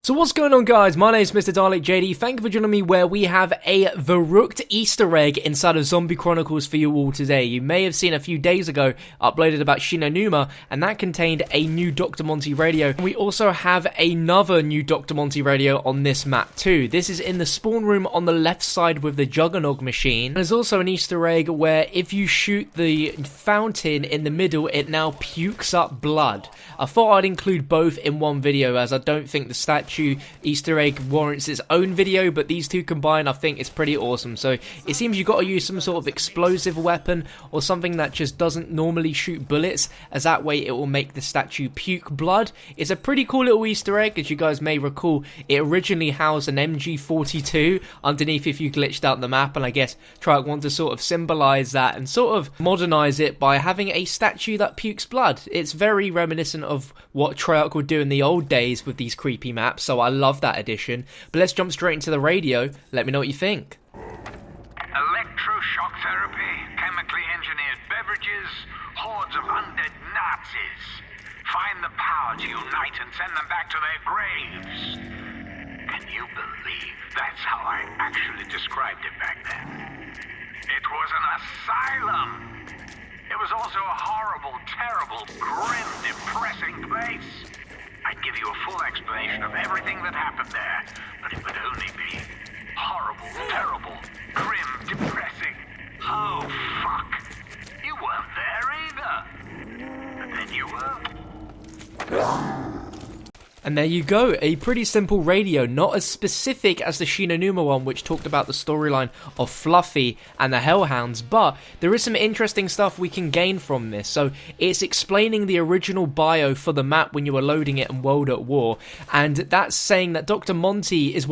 So what's going on, guys? My name is Mr. Dalek JD. Thank you for joining me where we have a VERRUCKT Easter Egg inside of Zombie Chronicles for you all today. You may have seen a few days ago uploaded about Shinonuma, and that contained a new Dr. Monty radio. And we also have another new Dr. Monty radio on this map too. This is in the spawn room on the left side with the Juggernog machine. There's also an Easter egg where if you shoot the fountain in the middle, it now pukes up blood. I thought I'd include both in one video as I don't think the statue Easter egg warrants its own video, but these two combined I think is pretty awesome. So it seems you've got to use some sort of explosive weapon or something that just doesn't normally shoot bullets, as that way it will make the statue puke blood. It's a pretty cool little Easter egg. As you guys may recall, it originally housed an MG42 underneath if you glitched out the map, and I guess Treyarch want to sort of symbolize that and sort of modernize it by having a statue that pukes blood. It's very reminiscent of what Treyarch would do in the old days with these creepy maps, so I love that addition. But let's jump straight into the radio. Let me know what you think. Electroshock therapy, chemically engineered beverages, hordes of undead Nazis. Find the power to unite and send them back to their graves. Can you believe that's how I actually described it back then? It was an asylum. It was also a horrible, terrible, grim, depressing place. I'd give you a full explanation of everything that happened there, but it would only be horrible, terrible, grim, depressing. Oh, fuck. You weren't there either. But then you were. And there you go, a pretty simple radio, not as specific as the Shinonuma one, which talked about the storyline of Fluffy and the Hellhounds, but there is some interesting stuff we can gain from this. So it's explaining the original bio for the map when you were loading it in World at War, and that's saying that Dr. Monty is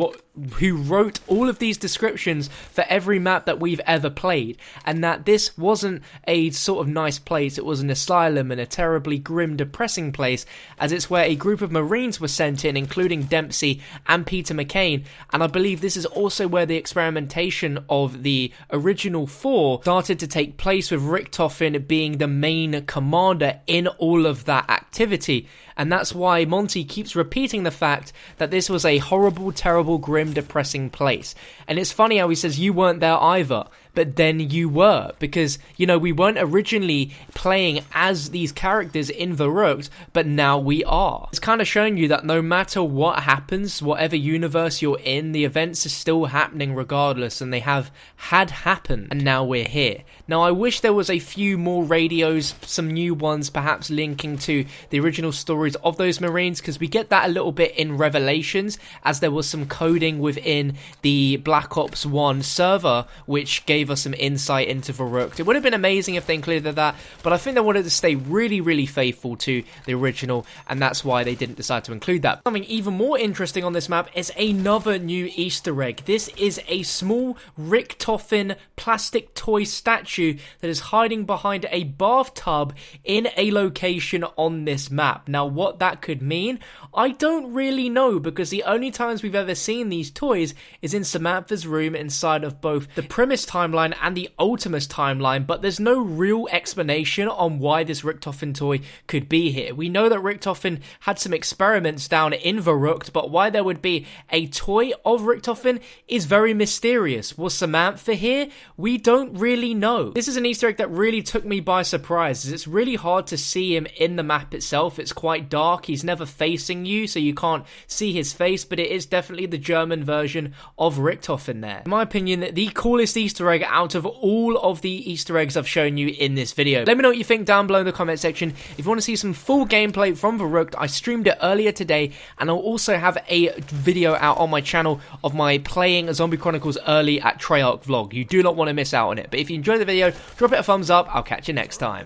who wrote all of these descriptions for every map that we've ever played, and that this wasn't a sort of nice place, it was an asylum and a terribly grim, depressing place, as it's where a group of Marines were sent in, including Dempsey and Peter McCain, and I believe this is also where the experimentation of the original 4 started to take place, with Richtofen being the main commander in all of that activity. And that's why Monty keeps repeating the fact that this was a horrible, terrible, grim, depressing place. And it's funny how he says you weren't there either, but then you were, because, you know, we weren't originally playing as these characters in VERRUCKT, but now we are. It's kind of showing you that no matter what happens, whatever universe you're in, the events are still happening regardless, and they had happened, and now we're here. Now, I wish there was a few more radios, some new ones, perhaps linking to the original stories of those Marines, because we get that a little bit in Revelations, as there was some coding within the Black Ops 1 server, which gave us some insight into VERRUCKT. It would have been amazing if they included that, but I think they wanted to stay really, really faithful to the original, and that's why they didn't decide to include that. Something even more interesting on this map is another new Easter egg. This is a small Richtofen plastic toy statue that is hiding behind a bathtub in a location on this map. Now, what that could mean, I don't really know, because the only times we've ever seen these toys is in Samantha's room inside of both the Primus timeline and the Ultimus timeline, but there's no real explanation on why this Richtofen toy could be here. We know that Richtofen had some experiments down in VERRUCKT, but why there would be a toy of Richtofen is very mysterious. Was Samantha here? We don't really know. This is an Easter egg that really took me by surprise, as it's really hard to see him in the map itself. It's quite dark, he's never facing you, so you can't see his face, but it is definitely the German version of Richtofen there. In my opinion, the coolest Easter egg out of all of the Easter eggs I've shown you in this video. Let me know what you think down below in the comment section. If you want to see some full gameplay from VERRUCKT, I streamed it earlier today, and I'll also have a video out on my channel of my playing Zombie Chronicles early at Treyarch vlog. You do not want to miss out on it. But if you enjoyed the video, drop it a thumbs up. I'll catch you next time.